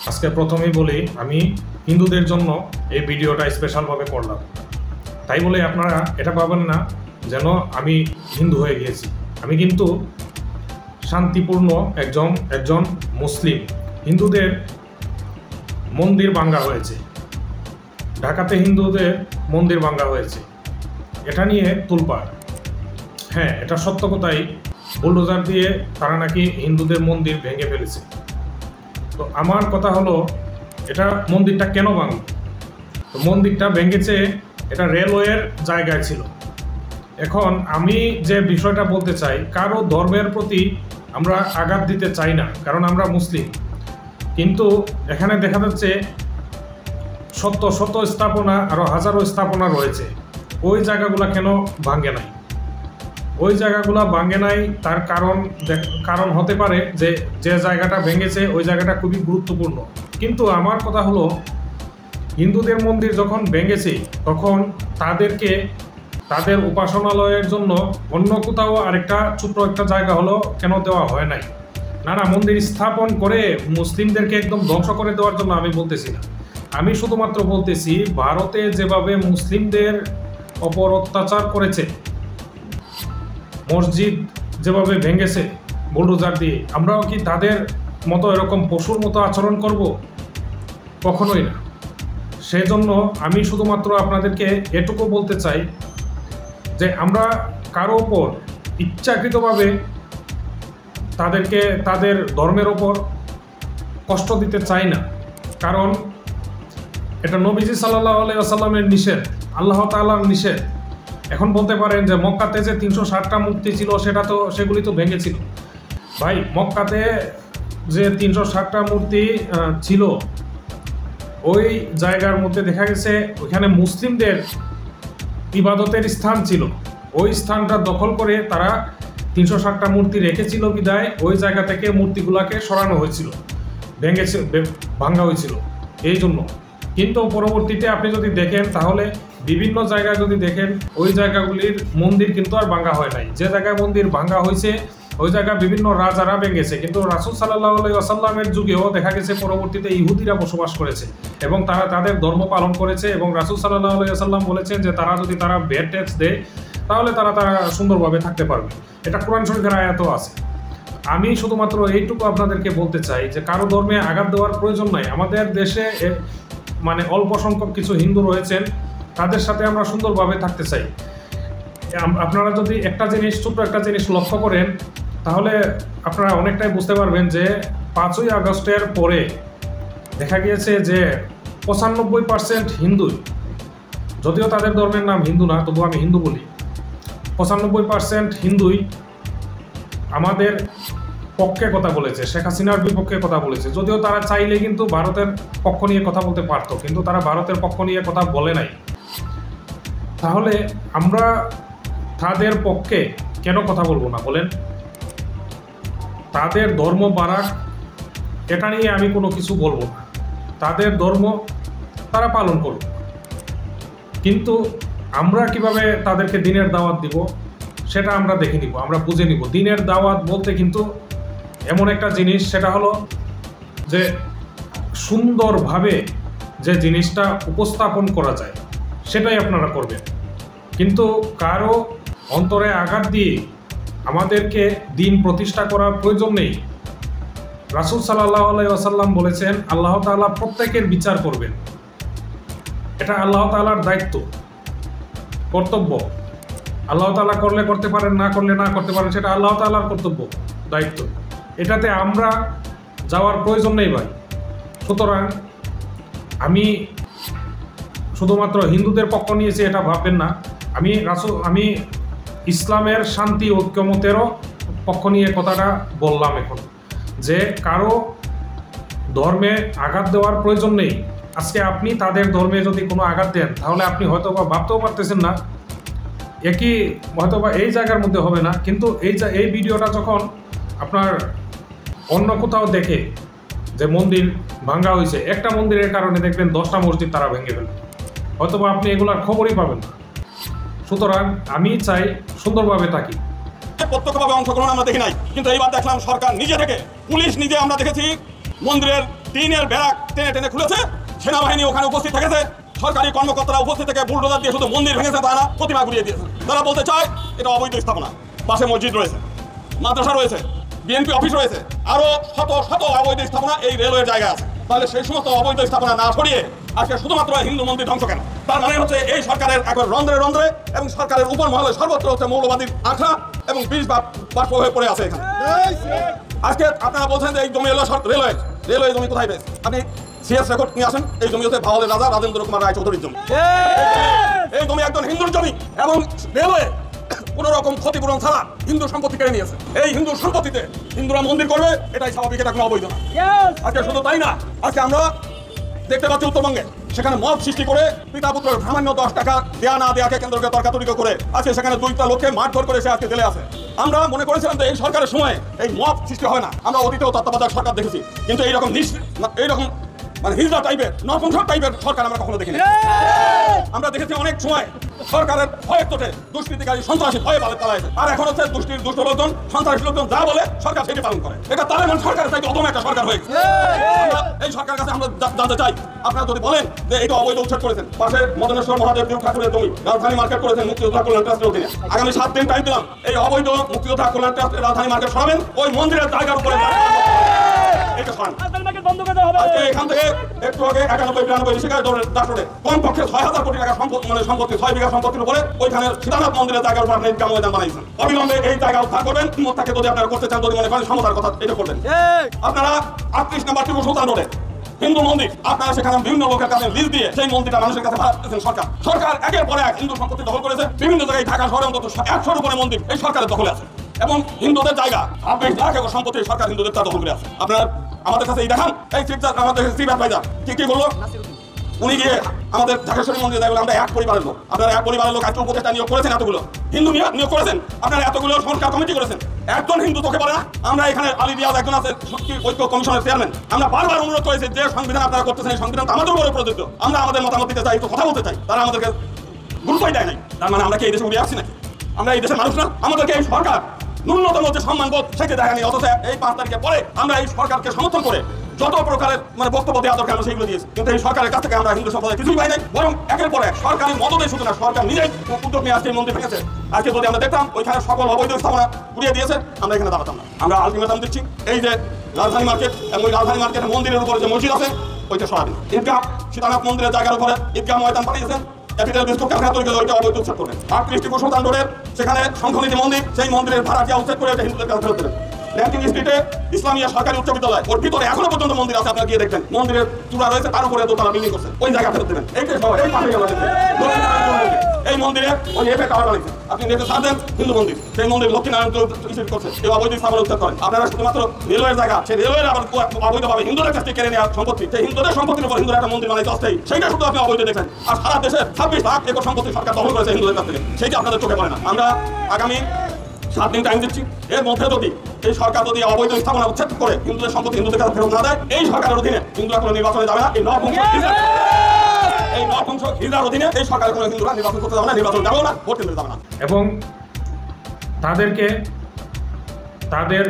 আজকে প্রথমেই বলি, আমি হিন্দুদের জন্য এই ভিডিওটা স্পেশালভাবে করলাম। তাই বলে আপনারা এটা পাবেন না যেন আমি হিন্দু হয়ে গিয়েছি। আমি কিন্তু শান্তিপূর্ণ একজন মুসলিম। হিন্দুদের মন্দির ভাঙ্গা হয়েছে, ঢাকাতে হিন্দুদের মন্দির ভাঙ্গা হয়েছে, এটা নিয়ে তোলপাড়। হ্যাঁ, এটা সত্য কথাই, বুলডোজার দিয়ে তারা নাকি হিন্দুদের মন্দির ভেঙে ফেলেছে। তো আমার কথা হলো, এটা মন্দিরটা কেন ভাঙল? তো মন্দিরটা ভেঙেছে, এটা রেলওয়ের জায়গায় ছিল। এখন আমি যে বিষয়টা বলতে চাই, কারো ধর্মের প্রতি আমরা আঘাত দিতে চাই না, কারণ আমরা মুসলিম। কিন্তু এখানে দেখা যাচ্ছে শত শত স্থাপনা, আরও হাজারো স্থাপনা রয়েছে, ওই জায়গাগুলো কেন ভাঙে নাই? ওই জায়গাগুলো ভাঙে নাই, তার কারণ হতে পারে যে জায়গাটা ভেঙেছে ওই জায়গাটা খুবই গুরুত্বপূর্ণ। কিন্তু আমার কথা হলো, হিন্দুদের মন্দির যখন ভেঙেছে তখন তাদেরকে তাদের উপাসনালয়ের জন্য অন্য কোথাও আরেকটা ছোট্ট একটা জায়গা হলো কেন দেওয়া হয় নাই? না, মন্দির স্থাপন করে মুসলিমদেরকে একদম ধ্বংস করে দেওয়ার জন্য আমি বলতেছি না। আমি শুধুমাত্র বলতেছি, ভারতে যেভাবে মুসলিমদের অপর অত্যাচার করেছে, মসজিদ যেভাবে ভেঙেছে বুলডোজার দিয়ে, আমরাও কি তাদের মতো এরকম পশুর মতো আচরণ করব? কখনোই না। সেজন্য আমি শুধুমাত্র আপনাদেরকে এটুকু বলতে চাই যে আমরা কারো ওপর ইচ্ছাকৃতভাবে তাদেরকে তাদের ধর্মের ওপর কষ্ট দিতে চাই না, কারণ এটা নবীজি সাল্লাল্লাহু আলাইহি ওয়াসাল্লামের নিষেধ, আল্লাহ তাআলার নিষেধ। এখন বলতে পারেন যে মক্কাতে যে 360টা মূর্তি ছিল সেগুলি তো ভেঙেছিল। ভাই, মক্কাতে যে 360টা মূর্তি ছিল, ওই জায়গার মধ্যে দেখা গেছে ওইখানে মুসলিমদের ইবাদতের স্থান ছিল। ওই স্থানটা দখল করে তারা 360টা মূর্তি রেখেছিল বিদায় ওই জায়গা থেকে মূর্তিগুলোকে সরানো হয়েছিল, ভাঙা হয়েছিল এই জন্য। কিন্তু পরবর্তীতে আপনি যদি দেখেন, তাহলে বিভিন্ন জায়গায় যদি দেখেন, ওই জায়গাগুলির মন্দির কিন্তু আর ভাঙা হয় নাই। যে জায়গায় মন্দির ভাঙা হয়েছে ওই জায়গায় বিভিন্ন রাজারা ভেঙেছে, কিন্তু রাসূল সাল্লাল্লাহু আলাইহি ওয়াসাল্লামের যুগেও দেখা গেছে পরবর্তীতে ইহুদিরা বসবাস করেছে এবং তারা তাদের ধর্ম পালন করেছে। এবং রাসূল সাল্লাল্লাহু আলাইহি ওয়াসাল্লাম বলেছেন যে তারা যদি ভ্যাট ট্যাক্স দেয় তাহলে তারা সুন্দরভাবে থাকতে পারবে। এটা কোরআন শরীফের আয়াতও আছে। আমি শুধুমাত্র এইটুকু আপনাদেরকে বলতে চাই যে কারো ধর্মে আঘাত দেওয়ার প্রয়োজন নাই। আমাদের দেশে অল্প সংখ্যক কিছু হিন্দু রয়েছেন, তাদের সাথে আমরা সুন্দরভাবে থাকতে চাই। আপনারা যদি ছোট্ট একটা জিনিস লক্ষ্য করেন, তাহলে আপনারা অনেকটাই বুঝতে পারবেন যে 5ই আগস্টের পরে দেখা গিয়েছে যে 95% হিন্দুই, যদিও তাদের ধর্মের নাম হিন্দু না, তবু আমি হিন্দু বলি, 95% হিন্দুই আমাদের পক্ষে কথা বলেছে, শেখ হাসিনার বিপক্ষে কথা বলেছে। যদিও তারা চাইলে কিন্তু ভারতের পক্ষ নিয়ে কথা বলতে পারতো, কিন্তু তারা ভারতের পক্ষ নিয়ে কথা বলে নাই। তাহলে আমরা তাদের পক্ষে কেন কথা বলবো না বলেন? তাদের ধর্ম বাড়াক, এটা নিয়ে আমি কোনো কিছু বলবো না। তাদের ধর্ম তারা পালন করুক, কিন্তু আমরা কিভাবে তাদেরকে দিনের দাওয়াত দিব সেটা আমরা দেখে নিব, আমরা বুঝে নিব। দিনের দাওয়াত বলতে কিন্তু এমন একটা জিনিস, সেটা হলো যে সুন্দরভাবে যে জিনিসটা উপস্থাপন করা যায় সেটাই আপনারা করবেন। কিন্তু কারো অন্তরে আঘাত দিয়ে আমাদেরকে দিন প্রতিষ্ঠা করার প্রয়োজন নেই। রাসূল সাল্লাল্লাহু আলাইহি ওয়াসাল্লাম বলেছেন, আল্লাহ তাআলা প্রত্যেকের বিচার করবেন। এটা আল্লাহ তাআলার দায়িত্ব, কর্তব্য। আল্লাহ তাআলা করলে করতে পারেন, না করলে না করতে পারেন, সেটা আল্লাহ তাআলার কর্তব্য, দায়িত্ব। এটাতে আমরা যাওয়ার প্রয়োজন নেই ভাই। সুতরাং আমি শুধুমাত্র হিন্দুদের পক্ষ নিয়েছি এটা ভাববেন না। আমি ইসলামের শান্তি ঐক্যমতেরও পক্ষ নিয়ে কথাটা বললাম এখন, যে কারো ধর্মে আঘাত দেওয়ার প্রয়োজন নেই। আজকে আপনি তাদের ধর্মে যদি কোনো আঘাত দেন, তাহলে আপনি হয়তোবা ভাবতেও পারতেছেন না, হয়তোবা এই জায়গার মধ্যে হবে না, কিন্তু এই ভিডিওটা যখন আপনার অন্য কোথাও দেখে যে মন্দির ভাঙ্গা হয়েছে, একটা মন্দিরের কারণে দেখবেন 10টা মসজিদ তারা ভেঙে ফেলবে, হয়তোবা আপনি এগুলার খবরই পাবেন না। সুতরাং আমি চাই সুন্দরভাবে থাকি। প্রত্যক্ষভাবে অংশগ্রহণ আমরা দেখি নাই, কিন্তু এইবার দেখলাম সরকার নিজে থেকে, পুলিশ নিজে, আমরা দেখেছি মন্দিরের টিনের ব্যারাক টেনে টেনে খুলেছে, সেনাবাহিনী ওখানে উপস্থিত থেকেছে, সরকারি কর্মকর্তারা উপস্থিত থেকে বুলডোজার দিয়ে শুধু মন্দির ভেঙেছে তা না, প্রতিমা ঘুরিয়ে দিয়েছে। তারা বলতে চায় এটা অবৈধ স্থাপনা। পাশে মসজিদ রয়েছে, মাদ্রাসা রয়েছে, বিএনপি অফিস রয়েছে, আরো শত শত অবৈধ স্থাপনা এই রেলওয়ের জায়গায় আছে। তাহলে সেই সমস্ত অবৈধ স্থাপনা না সরিয়ে আজকে শুধুমাত্র হিন্দু মন্দির ধ্বংস কেন? তার মানে হচ্ছে এই সরকারের একবার রন্ধ্রে রন্ধ্রে এবং সরকারের উপর মহলে সর্বত্র হচ্ছে মৌলবাদীর আখড়া এবং বিষ বাষ্প হয়ে পড়ে আছে এখানে। আজকে আপনারা বলছেন যে এই জমি হলো রেলওয়ে জমি কোথায় পেয়েছে? আপনি সিএস রেকর্ড নিয়ে আসেন। এই জমি হচ্ছে ভাওয়ালের রাজা রাজেন্দ্র কুমার রায় চৌধুরীর জমি। এই জমি একজন হিন্দুর জমি এবং রেলওয়ে কোন রকম ক্ষতিপূরণ ছাড়া হিন্দু সম্পত্তি কেড়ে নিয়েছে। এই হিন্দু সম্পত্তিতে হিন্দুরা মন্দির করবে, এটাই স্বাভাবিক, এটা কোনো অবৈধ না। আজকে শুধু তাই না, আজকে আমরা দেখতে পাচ্ছি উত্তরবঙ্গে সেখানে মত সৃষ্টি করে পিতা পুত্র সামান্য 10 টাকা দেয়া না দেয়াকে কেন্দ্র করে তর্কাতর্কি করে আজকে সেখানে 2টা লোককে মারধর করে সে আজকে জেলে আছে। আমরা মনে করেছিলাম যে এই সরকারের সময় এই মত সৃষ্টি হয় না। আমরা অতীতেও তত্ত্বাবধায়ক সরকার দেখেছি, কিন্তু এইরকম মানে হিজড়া টাইপের নপুংসক টাইপের সরকার আমরা কখনো দেখিনি। আমরা দেখেছি অনেক সময় সরকারের ভয়ের তোটে দুষ্কৃতিকারী সন্ত্রাসী ভয়ে পালাইছে, আর এখন হচ্ছে দুষ্ট লোকজন সন্ত্রাসী লোকজন যা বলে সরকার সেটি পালন করে। এটা তাদের মানে সরকারের চাইতে অদম একটা সরকার হয়ে গেছে। এই সরকারের কাছে আমরা জানতে চাই, আপনারা যদি বলেন যে এটা অবৈধ উচ্ছেদ করেছেন, পাশে মদনেশ্বর মহাদেব দেব ঠাকুরের জমি রাজধানী মার্কেট করেছেন মুক্তিযোদ্ধা কল্যাণ ট্রাস্টের অধীনে, আগামী 7 দিন টাইম দিলাম এই অবৈধ মুক্তিযোদ্ধা কল্যাণ ট্রাস্টের রাজধানী মার্কেট সরাবেন, ওই মন্দিরের জায়গার উপরে এটা সরান। এখান থেকে একটু আগে 91-92 ঋষিকায় দাসরে কমপক্ষে 6000 কোটি টাকা সম্পত্তি 6 বিঘা সম্পত্তির উপরে ওইখানে সীতানাথ মন্দিরের জায়গার উপর আপনি ইনকাম ময়দান বানাইছেন। অবিলম্বে এই জায়গা উদ্ধার করবেন। মতটাকে যদি আপনারা করতে চান, যদি মনে করেন সমতার কথা, এটা করবেন। আপনারা 38 নম্বর টিপু সুলতান রোডে হিন্দু মন্দির, আপনারা সেখানে বিভিন্ন লোকের কাছে লিজ দিয়ে সেই মন্দিরটা মানুষের কাছে ভাড়া দিচ্ছেন। সরকার একের পরে এক হিন্দু সম্পত্তি দখল করেছে। বিভিন্ন জায়গায় ঢাকা শহরে অন্তত 100-এর উপরে মন্দির এই সরকারের দখলে আছে এবং হিন্দুদের জায়গা 28 লাখ একর সম্পত্তি সরকার হিন্দুদের তা দখল করে আছে। আপনারা আমাদের কাছে এই দেখান, এই আমাদের চিফ অ্যাডভাইজার কি করলো, উনি গিয়ে আমাদের ঢাকেশ্বরী মন্দিরে যাই বলে আমরা এক পরিবারের লোক, আপনারা এক পরিবারের লোক আজকে উপদেষ্টা নিয়োগ করেছেন, এতগুলো হিন্দু নিয়োগ করেছেন, আপনারা এতগুলো সংস্কার কমিটি করেছেন, একজন হিন্দু তোকে বলে না। আমরা এখানে আলী রিয়াজ একজন আছে ঐক্য কমিশনের চেয়ারম্যান, আমরা বারবার অনুরোধ করেছি যে সংবিধান আপনারা করতেছেন এই সংবিধান আমাদের উপরে প্রযোজ্য, আমরা আমাদের মতামত দিতে চাই, একটু কথা বলতে চাই, তারা আমাদেরকে গুরুত্বই দেয় নাই। তার মানে আমরা কি এই দেশে উড়ে আসছি নাকি? আমরা এই দেশের মানুষ না? আমাদেরকে এই সরকার ন্যূনতম যে সম্মানবোধ সেটা দেখায়নি, অথচ এই 5 তারিখে পরে আমরা এই সরকারকে সমর্থন করে যত প্রকারের বক্তব্য দেওয়া দরকার আমরা সেইগুলো দিয়েছি, কিন্তু এই সরকারের কাছ থেকে আমরা হিন্দু সম্প্রদায় কিছুই পাই নাই, বরং একের পর এক সরকারি মদদে শুধু না সরকার নিজেই উদ্যোগ নিয়ে আজকে মন্দির ভেঙেছে। আজকে যদি আমরা দেখতাম ওইখানে সকল অবৈধ স্থাপনা ঘুরিয়ে দিয়েছে, আমরা এখানে দাঁড়াতাম না। আমরা আলটিমেটাম দিচ্ছি, এই যে রাজধানী মার্কেট এবং ওই রাজধানী মার্কেটের মন্দিরের উপরে যে মসজিদ আছে ওইটা সরাবেন। ঈদগাহ সীতানাথ মন্দিরের জায়গার উপরে ঈদগাহ ময়দান বানিয়েছেন, ক্যাপিটাল বিস্কুট কারখানা তৈরি করে ওইটা অবৈধ উচ্ছেদ করবেন। 38 টিপু সুলতান রোডের সেখানে শঙ্খনীতি মন্দির, সেই মন্দিরের ভাড়াটিয়া উচ্ছেদ করে এটা হিন্দুদের কাছে ফেরত দেবেন। র্যাঙ্কিং স্ট্রিটে ইসলামিয়া সরকারি উচ্চ বিদ্যালয়, ওর ভিতরে এখনো পর্যন্ত মন্দির আছে, আপনারা গিয়ে দেখবেন মন্দিরের চূড়া রয়েছে, তার উপরে দোতলা বিল্ডিং করছে, ওই জায়গা ফেরত দেবেন। এই পাশে গেল এই মন্দিরে ওই এফে টাওয়ার বানিয়েছে, আপনি নেটে সার্চ দেন হিন্দু মন্দির, সেই মন্দির লক্ষ্মীনারায়ণ করছে, এই অবৈধ স্থাপনা উচ্ছেদ করেন। আপনারা শুধুমাত্র রেলওয়ের জায়গা, সেই রেলওয়ের আবার অবৈধভাবে হিন্দুদের কাছ থেকে কেড়ে নেওয়া সম্পত্তি, সেই হিন্দুদের সম্পত্তির উপর হিন্দুরা একটা মন্দির বানাইছে অস্থায়ী, সেইটা শুধু আপনি অবৈধ দেখেন। আর সারা দেশের 26 লাখ একর সম্পত্তি সরকার দখল করেছে হিন্দুদের কাছ থেকে, সেইটা আপনাদের চোখে পড়ে না। আমরা আগামী 7 দিন টাইম দিচ্ছি, এর মধ্যে যদি এই সরকার যদি অবৈধ স্থাপনা উচ্ছেদ করে হিন্দুদের সম্পত্তি হিন্দুদের কাছে ফেরত না দেয়, এই সরকারের অধীনে হিন্দুরা কোনো নির্বাচনে যাবে না। এই নপুংসক হিজড়ার অধীনে এই সরকারের কোনো হিন্দুরা নির্বাচন করতে যাবে না, নির্বাচন যাবেও না, ভোট কেন্দ্রে যাবে না। এবং তাদেরকে তাদের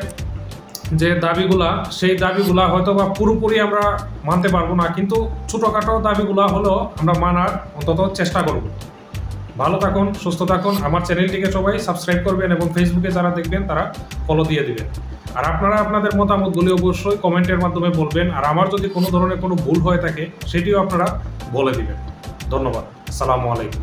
যে দাবিগুলা, সেই দাবিগুলা হয়তো বা পুরোপুরি আমরা মানতে পারবো না, কিন্তু ছোটোখাটো দাবিগুলা হলেও আমরা মানার অন্তত চেষ্টা করব। ভালো থাকুন, সুস্থ থাকুন। আমার চ্যানেলটিকে সবাই সাবস্ক্রাইব করবেন এবং ফেসবুকে যারা দেখবেন তারা ফলো দিয়ে দিবেন। আর আপনারা আপনাদের মতামতগুলি অবশ্যই কমেন্টের মাধ্যমে বলবেন। আর আমার যদি কোনো ধরনের কোনো ভুল হয়ে থাকে সেটিও আপনারা বলে দিবেন। ধন্যবাদ। আসসালামু আলাইকুম।